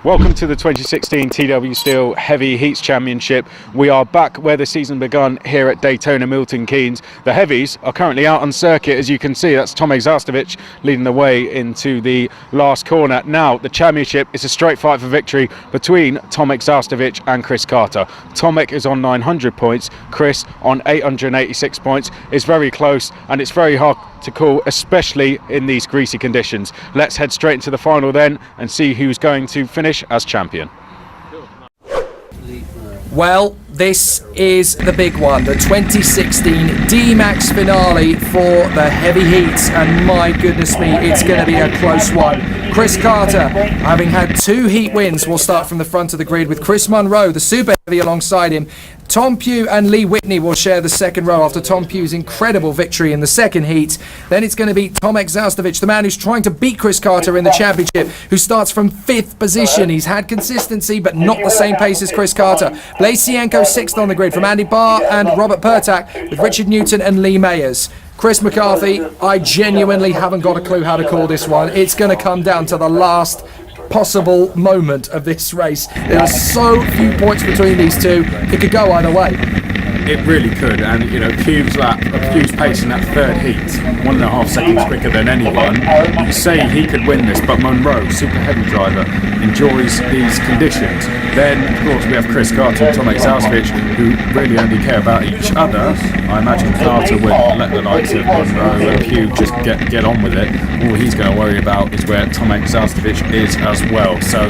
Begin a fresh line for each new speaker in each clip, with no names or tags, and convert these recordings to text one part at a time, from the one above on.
Welcome to the 2016 TW Steel Heavy Heats Championship. We are back where the season begun here at Daytona Milton Keynes. The heavies are currently out on circuit, as you can see. That's Tomek Zastovic leading the way into the last corner. Now the championship is a straight fight for victory between Tomek Zastovic and Chris Carter. Tomek is on 900 points, Chris on 886 points. It's very close and it's very hard to call, especially in these greasy conditions. Let's head straight into the final then and see who's going to finish as champion.
Well, this is the big one, the 2016 DMAX finale for the heavy heats, and my goodness me, it's going to be a close one. Chris Carter, having had 2 heat wins, will start from the front of the grid with Chris Munro, the super heavy, alongside him. Tom Pugh and Lee Whitney will share the second row after Tom Pugh's incredible victory in the second heat. Then it's going to be Tomek Zastovic, the man who's trying to beat Chris Carter in the championship, who starts from 5th position. He's had consistency, but not the same pace as Chris Carter. Blasienko 6th on the grid from Andy Barr and Robert Pertak, with Richard Newton and Lee Mayers. Chris McCarthy, I genuinely haven't got a clue how to call this one. It's going to come down to the last possible moment of this race. There are so few points between these two, it could go either way.
It really could, and you know, Pugh's pace in that third heat, 1.5 seconds quicker than anyone. You'd say he could win this, but Munro, super heavy driver, enjoys these conditions. Then, of course, we have Chris Carter and Tomek Zastovic, who really only care about each other. I imagine Carter would let the likes of Munro and Pugh just get on with it. All he's going to worry about is where Tomek Zastovic is as well. So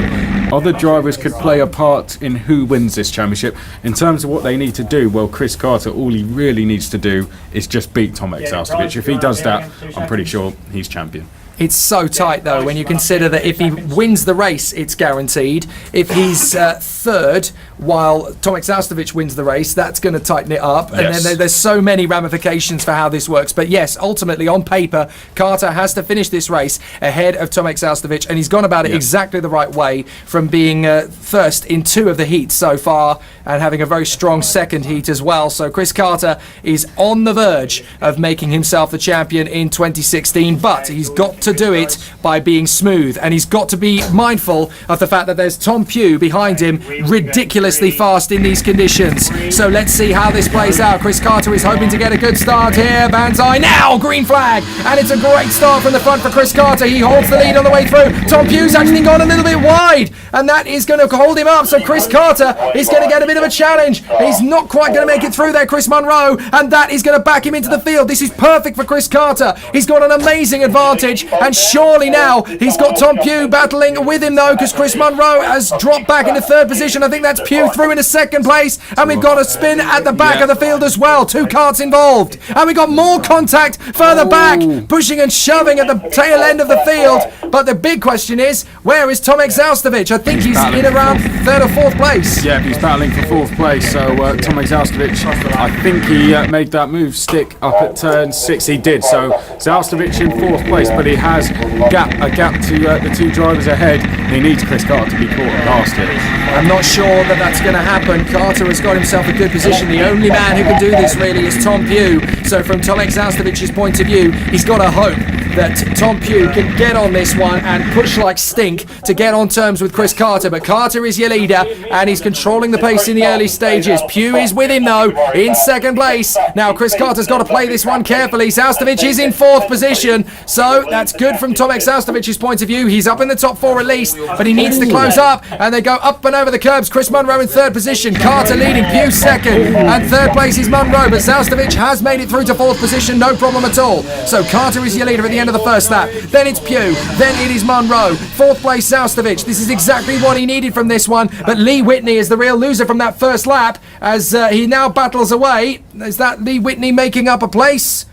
other drivers could play a part in who wins this championship. In terms of what they need to do, well, Chris Carter, all he really needs to do is just beat Tomek Zastovic. If he does that, I'm pretty sure he's champion.
It's so tight, though, when you consider that if he wins the race, it's guaranteed. If he's third, while Tomek Zastovic wins the race, that's going to tighten it up. And then there's so many ramifications for how this works. But yes, ultimately, on paper, Carter has to finish this race ahead of Tomek Zastovic, and he's gone about it exactly the right way, from being first in 2 of the heats so far and having a very strong second heat as well. So Chris Carter is on the verge of making himself the champion in 2016, but he's got to do it by being smooth, and he's got to be mindful of the fact that there's Tom Pugh behind him, ridiculously fast in these conditions. So let's see how this plays out. Chris Carter is hoping to get a good start here. Banzai now, green flag, and it's a great start from the front for Chris Carter. He holds the lead on the way through. Tom Pugh's actually gone a little bit wide, and that is going to hold him up. So Chris Carter is going to get a bit of a challenge. He's not quite going to make it through there, Chris Munro, and that is going to back him into the field. This is perfect for Chris Carter. He's got an amazing advantage, and surely now he's got Tom Pugh battling with him, though, because Chris Munro has dropped back into 3rd position. I think that's Pugh through into 2nd place, and we've got a spin at the back of the field as well. 2 carts involved, and we've got more contact further back, pushing and shoving at the tail end of the field. But the big question is, where is Tomek Zastovic? I think he's in around 3rd or 4th place.
Yeah, he's battling for 4th place. So Tomek Zastovic, I think he made that move stick up at turn 6. He did. So Zastovic in 4th place, but he has a gap to the 2 drivers ahead. He needs Chris Carter to be caught past him.
I'm not sure that that's going to happen. Carter has got himself a good position. The only man who can do this really is Tom Pugh. So from Tomek Zastovic's point of view, he's got to hope that Tom Pugh can get on this one and push like stink to get on terms with Chris Carter. But Carter is your leader, and he's controlling the pace in the early stages. Pugh is with him, though, in 2nd place. Now Chris Carter's got to play this one carefully. Zastovic is in 4th position, so that's good from Tomek Zastovic's point of view. He's up in the top 4 at least, but he needs to close up, and they go up and over the curbs. Chris Munro in 3rd position, Carter leading, Pugh 2nd, and 3rd place is Munro, but Zastovic has made it through to 4th position, no problem at all. So Carter is your leader at the end of the first lap, then it's Pugh, then it is Munro, 4th place Zastovic. This is exactly what he needed from this one, but Lee Whitney is the real loser from that first lap as he now battles away. Is that Lee Whitney making up a place?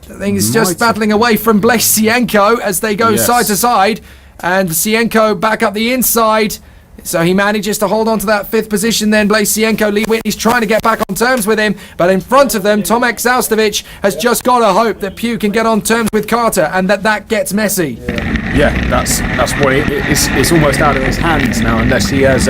I think he's just battling away from Blasienko as they go side to side, and Sienko back up the inside. So he manages to hold on to that 5th position then. Blasienko, Lee Whitney's trying to get back on terms with him, but in front of them, Tomek Zastovic has just got to hope that Pugh can get on terms with Carter and that gets messy.
Yeah, that's what it's almost out of his hands now, unless he has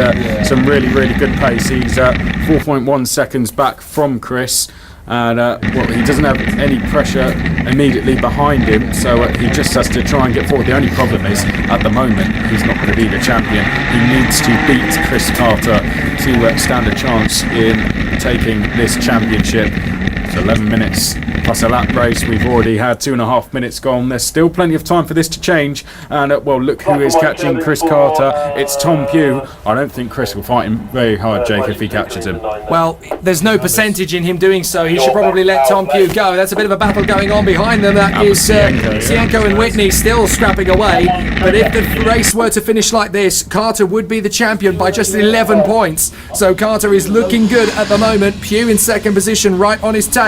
some really good pace. He's 4.1 seconds back from Chris. and well, he doesn't have any pressure immediately behind him, so he just has to try and get forward. The only problem is, at the moment, he's not going to be the champion. He needs to beat Chris Carter to stand a chance in taking this championship. So 11 minutes plus a lap race. We've already had 2.5 minutes gone. There's still plenty of time for this to change. And well, look who is catching Chris Carter. It's Tom Pugh. I don't think Chris will fight him very hard, Jake, if he catches him.
Well, there's no percentage in him doing so. He should probably let Tom Pugh go. That's a bit of a battle going on behind them. That is Cienko and Whitney still scrapping away. But if the race were to finish like this, Carter would be the champion by just 11 points. So Carter is looking good at the moment. Pugh in second position, right on his tail.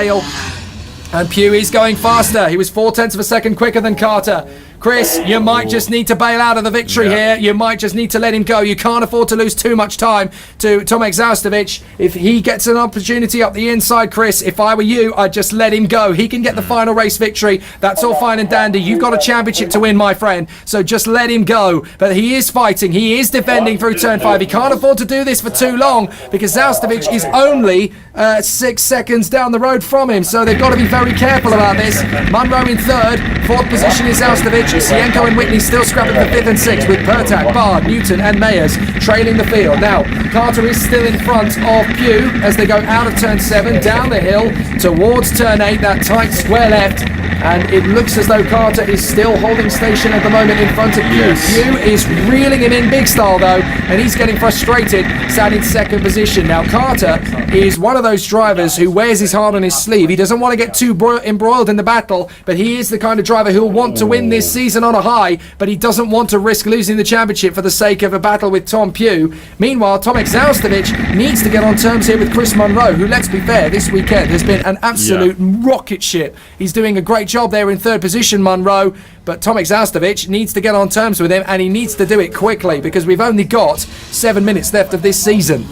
And Pugh is going faster. He was 0.4 of a second quicker than Carter. Chris, you might just need to bail out of the victory here. You might just need to let him go. You can't afford to lose too much time to Tomek Zaustovic. If he gets an opportunity up the inside, Chris, if I were you, I'd just let him go. He can get the final race victory. That's all fine and dandy. You've got a championship to win, my friend. So just let him go. But he is fighting. He is defending through turn 5. He can't afford to do this for too long because Zaustovic is only 6 seconds down the road from him. So they've got to be very careful about this. Munro in third. Fourth position is Zaustovic. Cienko and Whitney still scrapping for 5th and 6th with Pertak, Bard, Newton and Mayers trailing the field. Now, Carter is still in front of Pugh as they go out of turn 7, down the hill towards turn 8, that tight square left. And it looks as though Carter is still holding station at the moment in front of Pugh.
Yes.
Pugh is reeling him in big style though, and he's getting frustrated, sat in second position. Now Carter is one of those drivers who wears his heart on his sleeve. He doesn't want to get too embroiled in the battle, but he is the kind of driver who'll want to win this season on a high, but he doesn't want to risk losing the championship for the sake of a battle with Tom Pugh. Meanwhile, Tomek Zaustovic needs to get on terms here with Chris Munro, who, let's be fair, this weekend has been an absolute rocket ship. He's doing a great job there in third position, Munro, but Tomek Zaustovic needs to get on terms with him, and he needs to do it quickly because we've only got 7 minutes left of this season.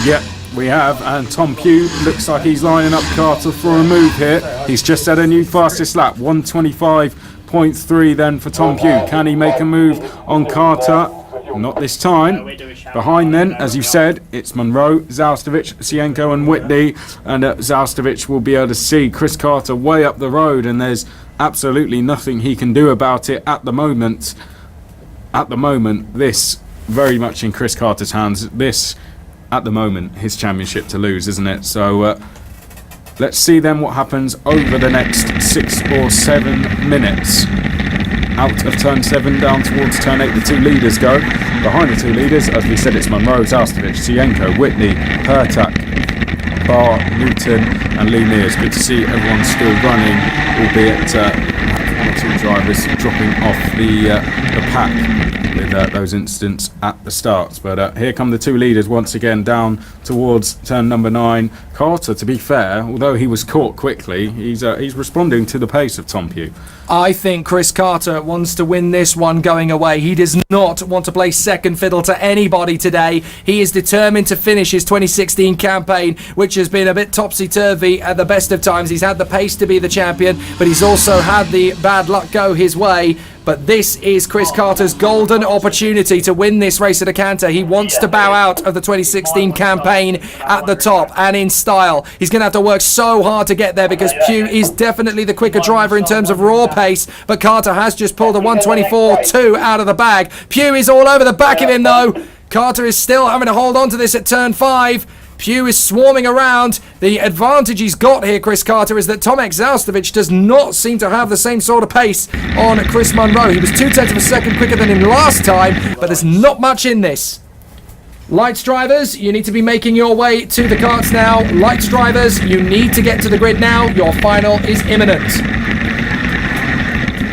Yep, we have, and Tom Pugh looks like he's lining up Carter for a move here. He's just had a new fastest lap, 125.3 then for Tom Pugh. Can he make a move on Carter? Not this time. Behind then, as you said, it's Munro, Zaustovic, Cienko and Whitney, and Zaustovic will be able to see Chris Carter way up the road, and there's absolutely nothing he can do about it at the moment. At the moment, this very much in Chris Carter's hands. This, at the moment, his championship to lose, isn't it? So let's see then what happens over the next 6 or 7 minutes. Out of turn 7, down towards turn 8, the two leaders go. Behind the two leaders, as we said, it's Munro, Zaustovic, Cienko, Whitney, Pertak, Barr, Newton and Lee Mears. Good to see everyone still running, albeit one or two drivers dropping off the pack with those incidents at the start. But here come the two leaders once again down towards turn number 9. Carter, to be fair, although he was caught quickly, he's responding to the pace of Tom Pugh.
I think Chris Carter wants to win this one going away. He does not want to play second fiddle to anybody today. He is determined to finish his 2016 campaign, which has been a bit topsy-turvy at the best of times. He's had the pace to be the champion, but he's also had the bad luck go his way. But this is Chris Carter's golden opportunity to win this race at a canter. He wants to bow out of the 2016 campaign at the top and in style. He's going to have to work so hard to get there because Pugh is definitely the quicker driver in terms of raw pace, but Carter has just pulled a 124.2 out of the bag. Pugh is all over the back of him though. Carter is still having to hold on to this at turn 5. Pugh is swarming around. The advantage he's got here, Chris Carter, is that Tomek Zaustovic does not seem to have the same sort of pace on Chris Munro. He was 0.2 of a second quicker than him last time, but there's not much in this. Lights drivers, you need to be making your way to the carts now. Lights drivers, you need to get to the grid now. Your final is imminent.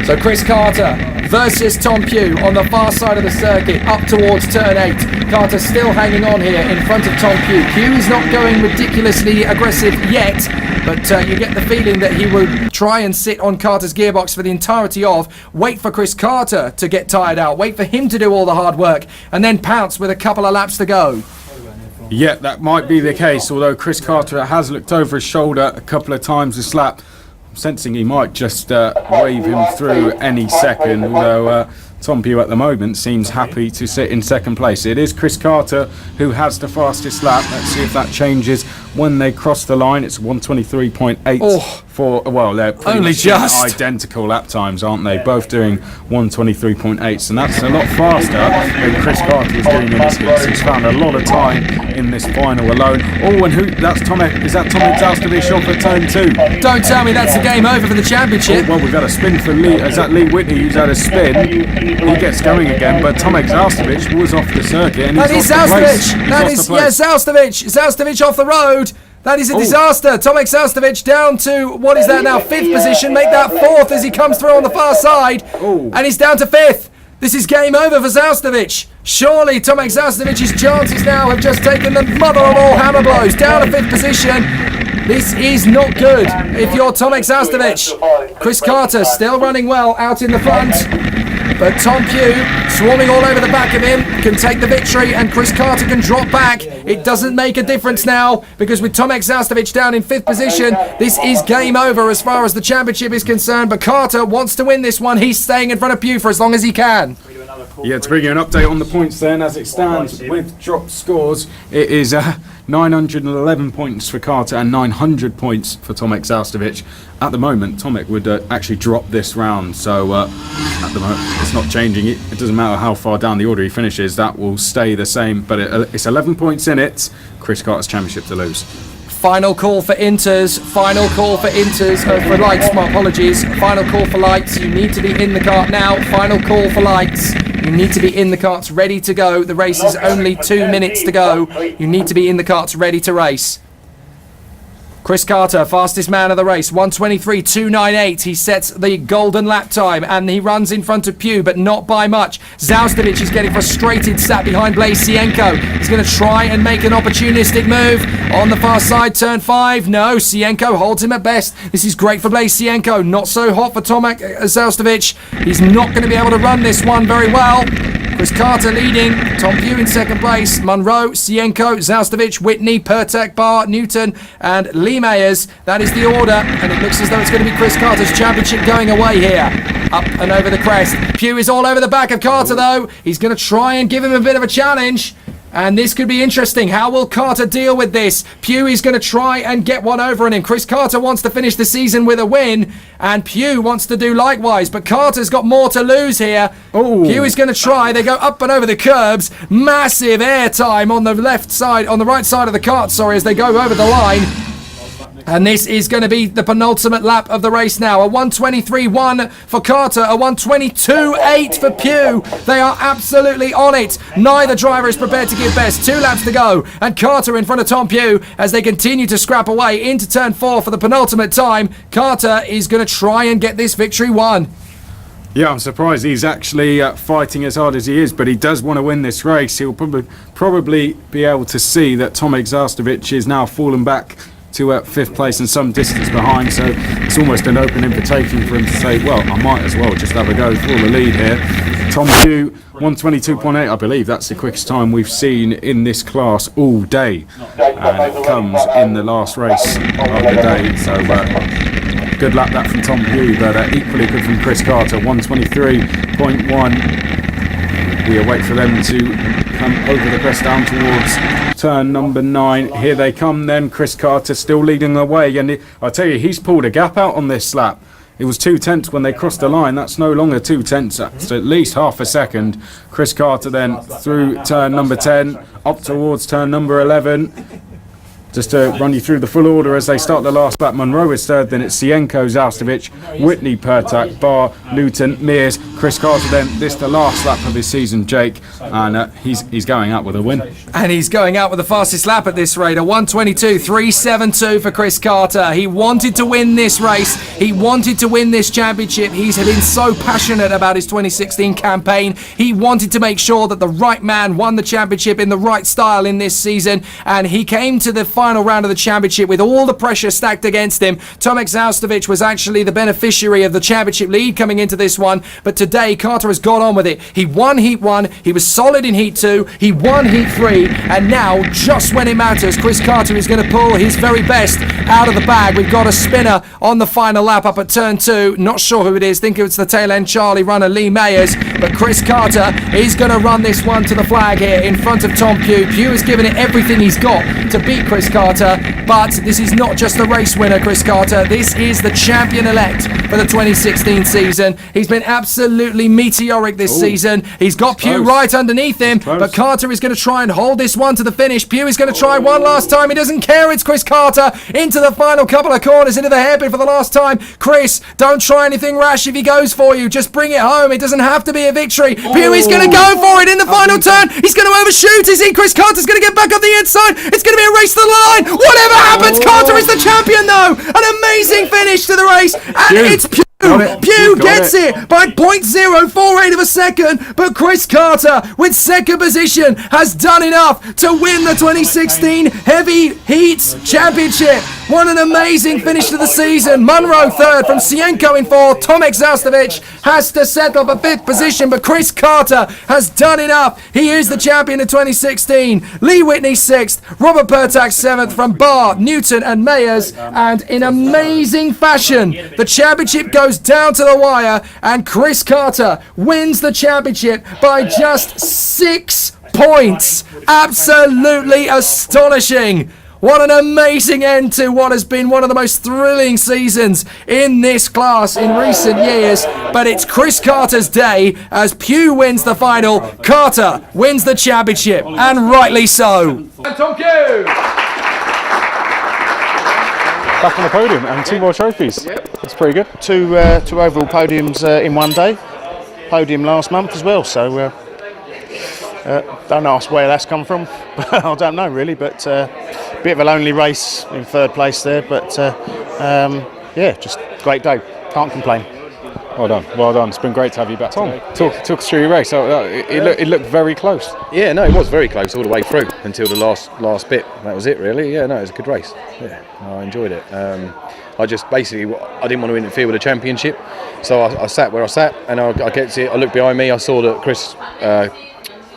So Chris Carter versus Tom Pugh on the far side of the circuit up towards turn 8. Carter still hanging on here in front of Tom Pugh. Pugh is not going ridiculously aggressive yet, but you get the feeling that he will try and sit on Carter's gearbox for the entirety of, wait for Chris Carter to get tired out, wait for him to do all the hard work, and then pounce with a couple of laps to go.
Yeah, that might be the case, although Chris Carter has looked over his shoulder a couple of times this lap. I'm sensing he might just wave him through any second, although Tom Pugh at the moment seems happy to sit in second place. It is Chris Carter who has the fastest lap. Let's see if that changes when they cross the line. It's 1:23.8 for, well, they're pretty
only
much
just
identical lap times, aren't they? Both doing 1:23.8, and that's a lot faster than Chris Carter was doing in his heats. He's found a lot of time in this final alone. Oh, and that's Tomek. Is that Tomek Zaustovic off at turn 2?
Don't tell me that's the game over for the championship.
Oh, well, we've got a spin for Lee. Is that Lee Whitney who's had a spin? He gets going again, but Tomek Zaustovic was off the circuit. And
that is Zaustovic. That is, Zaustovic. Zaustovic off the road. That is a disaster. Tomek Zaustovic down to, what is that now, 5th position. Make that 4th as he comes through on the far side. And he's down to 5th. This is game over for Zaustovic. Surely Tomek Zaustovic's chances now have just taken the mother of all hammer blows. Down to 5th position. This is not good if you're Tomek Zaustovic. Chris Carter still running well out in the front. But Tom Pugh, swarming all over the back of him, can take the victory, and Chris Carter can drop back. It doesn't make a difference now, because with Tomek Zaustovic down in 5th position, this is game over as far as the championship is concerned. But Carter wants to win this one. He's staying in front of Pugh for as long as he can.
Yeah, to bring you an update on the points then, as it stands with dropped scores, it is 911 points for Carter and 900 points for Tomek Zaustovic. At the moment, Tomek would actually drop this round, so at the moment it's not changing. It doesn't matter how far down the order he finishes, that will stay the same, but it's 11 points in it. Chris Carter's championship to lose.
Final call for Inters. Final call for Inters. For lights, my apologies. Final call for lights. You need to be in the kart now. Final call for lights. You need to be in the karts ready to go. The race is only 2 minutes to go. You need to be in the karts ready to race. Chris Carter, fastest man of the race, 1:23.298. He sets the golden lap time and he runs in front of Pugh, but not by much. Zaustovic is getting frustrated, sat behind Blaise Sienko. He's going to try and make an opportunistic move on the far side, turn 5. No, Sienko holds him at best. This is great for Blaise Sienko. Not so hot for Tomek Zaustovic. He's not going to be able to run this one very well. Chris Carter leading, Tom Pugh in 2nd place, Munro, Sienko, Zaustovic, Whitney, Pertek, Barr, Newton and Lee Mayers. That is the order, and it looks as though it's going to be Chris Carter's championship going away here. Up and over the crest. Pugh is all over the back of Carter though. He's going to try and give him a bit of a challenge. And this could be interesting. How will Carter deal with this? Pugh is going to try and get one over on him. Chris Carter wants to finish the season with a win, and Pugh wants to do likewise. But Carter's got more to lose here. Pugh is going to try. They go up and over the curbs. Massive air time on the left side, on the right side of the kart, sorry, as they go over the line. And this is going to be the penultimate lap of the race now. A 1:23.1 for Carter, a 1:22.8 for Pugh. They are absolutely on it. Neither driver is prepared to give best. 2 laps to go. And Carter in front of Tom Pugh as they continue to scrap away into turn 4 for the penultimate time. Carter is going to try and get this victory won.
Yeah, I'm surprised he's actually fighting as hard as he is, but he does want to win this race. He'll probably be able to see that Tomek Zaustovic is now fallen back to 5th place and some distance behind, so it's almost an open invitation for him to say, well, I might as well just have a go for the lead here. Tom Pugh, 1:22.8, I believe that's the quickest time we've seen in this class all day, and it comes in the last race of the day, so good luck that from Tom Pugh, but equally good from Chris Carter, 1:23.1. We await for them to come over the crest down towards turn number 9. Here they come then. Chris Carter still leading the way, and I tell you, he's pulled a gap out on this lap. It was 2/10 when they crossed the line. That's no longer 2/10. That's at least half a second. Chris Carter then through turn number 10 up towards turn number 11. Just to run you through the full order as they start the last lap. Munro is 3rd, then it's Sienko, Zaustovic, Whitney, Pertak, Barr, Newton, Mears, Chris Carter then. This the last lap of his season, Jake, and he's going out with a win.
And he's going out with the fastest lap at this rate, a 1:22.372 for Chris Carter. He wanted to win this race. He wanted to win this championship. He's been so passionate about his 2016 campaign. He wanted to make sure that the right man won the championship in the right style in this season, and he came to the final round of the championship with all the pressure stacked against him. Tomek Zaustovic was actually the beneficiary of the championship lead coming into this one, but today Carter has got on with it. He won Heat 1, he was solid in Heat 2, he won Heat 3, and now, just when it matters, Chris Carter is going to pull his very best out of the bag. We've got a spinner on the final lap up at turn 2. Not sure who it is, think it's the tail end Charlie runner Lee Mayers, but Chris Carter is going to run this one to the flag here in front of Tom Pugh. Pugh has given it everything he's got to beat Chris Carter, but this is not just the race winner, Chris Carter. This is the champion-elect for the 2016 season. He's been absolutely meteoric this season. He's got Pugh right underneath him, but Carter is going to try and hold this one to the finish. Pugh is going to try one last time. He doesn't care. It's Chris Carter into the final couple of corners, into the hairpin for the last time. Chris, don't try anything rash if he goes for you. Just bring it home. It doesn't have to be a victory. Pugh is going to go for it in the final turn. He's going to overshoot. Is he? Chris Carter's going to get back up the inside. It's going to be a race to the line. Whatever happens, Carter is the champion, though. An amazing finish to the race, and it's Pugh. Pugh gets it by 0.048 of a second, but Chris Carter, with second position, has done enough to win the 2016 Heavy Heats Championship. What an amazing finish to the season. Munro third, from Sienko in fourth. Tomek Zaustovic has to settle for fifth position, but Chris Carter has done enough. He is the champion of 2016. Lee Whitney sixth, Robert Pertak seventh from Barr, Newton and Mayers, and in amazing fashion, the championship goes down to the wire, and Chris Carter wins the championship by just 6 points. Absolutely astonishing. What an amazing end to what has been one of the most thrilling seasons in this class in recent years. But it's Chris Carter's day as Pugh wins the final. Carter wins the championship, and rightly so.
Thank you.
Back on the podium and 2 more trophies. That's pretty good.
Two overall podiums in one day. Podium last month as well. So don't ask where that's come from. I don't know really, but bit of a lonely race in third place there. But yeah, just great day. Can't complain.
Well done, well done. It's been great to have you back. Tom, talk us through your race. So, it looked very close.
Yeah, no, it was very close all the way through until the last bit. That was it, really. Yeah, no, it was a good race. Yeah, no, I enjoyed it. I just basically, I didn't want to interfere with the championship, so I sat where I sat, and I looked behind me. I saw that Chris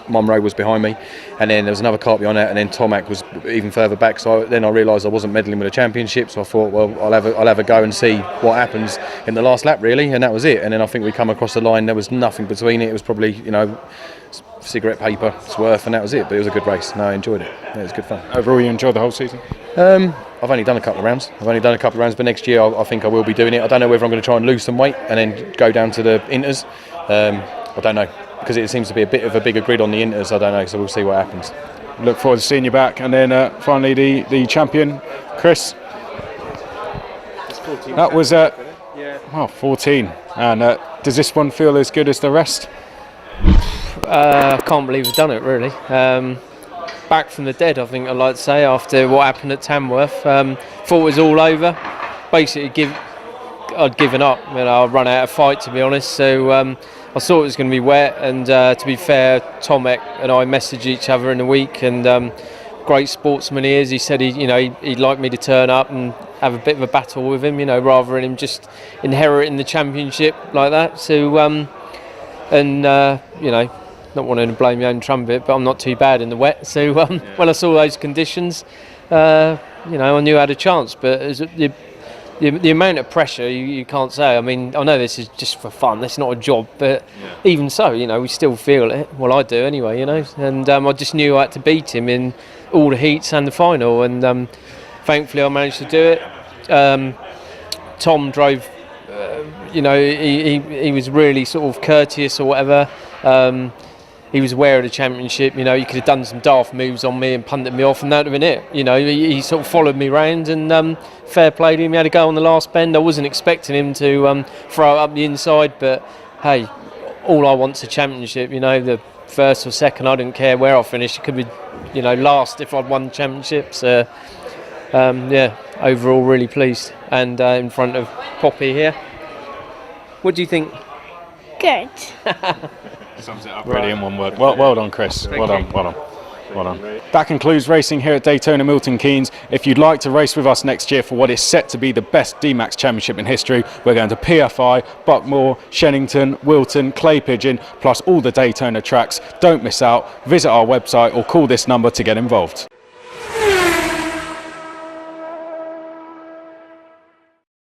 Munro was behind me, and then there was another kart behind that, and then Tomac was even further back. So then I realised I wasn't meddling with the championship, so I thought, well, I'll have a go and see what happens in the last lap, really, and that was it. And then I think we come across the line. There was nothing between it. It was probably, cigarette paper's worth, and that was it. But it was a good race. No, I enjoyed it. Yeah, it was good fun.
Overall, you enjoyed the whole season?
I've only done a couple of rounds. But next year I think I will be doing it. I don't know whether I'm going to try and lose some weight and then go down to the inters. I don't know, because it seems to be a bit of a bigger grid on the inters. I don't know, so we'll see what happens.
Look forward to seeing you back. And then finally the champion, Chris. That was 14. And does this one feel as good as the rest?
I can't believe we've done it, really. Back from the dead, I think I'd like to say, after what happened at Tamworth. Thought it was all over. Basically, I'd given up. I'd run out of fight, to be honest. So I thought it was going to be wet. And to be fair, Tomek and I messaged each other in the week. And great sportsman he is. He said he'd like me to turn up and have a bit of a battle with him, rather than him just inheriting the championship like that. So not wanting to blame my own trumpet, but I'm not too bad in the wet. So when I saw those conditions, I knew I had a chance. But the amount of pressure, you can't say. I mean, I know this is just for fun. It's not a job, but even so, we still feel it. Well, I do anyway, And I just knew I had to beat him in all the heats and the final. And thankfully, I managed to do it. Tom drove. He was really sort of courteous or whatever. He was aware of the championship. He could have done some daft moves on me and punted me off, and that would have been it. He sort of followed me round, and fair play to him. He had a go on the last bend. I wasn't expecting him to throw it up the inside, but hey, all I want's a championship. The first or second, I didn't care where I finished. It could be, last if I'd won the championship. So, overall, really pleased. And in front of Poppy here. What do you think?
Good.
Sums it up really in one word. Well done, Chris. Well done. That concludes racing here at Daytona Milton Keynes. If you'd like to race with us next year for what is set to be the best DMAX championship in history, we're going to PFI, Buckmore, Shennington, Wilton, Clay Pigeon, plus all the Daytona tracks. Don't miss out. Visit our website or call this number to get involved.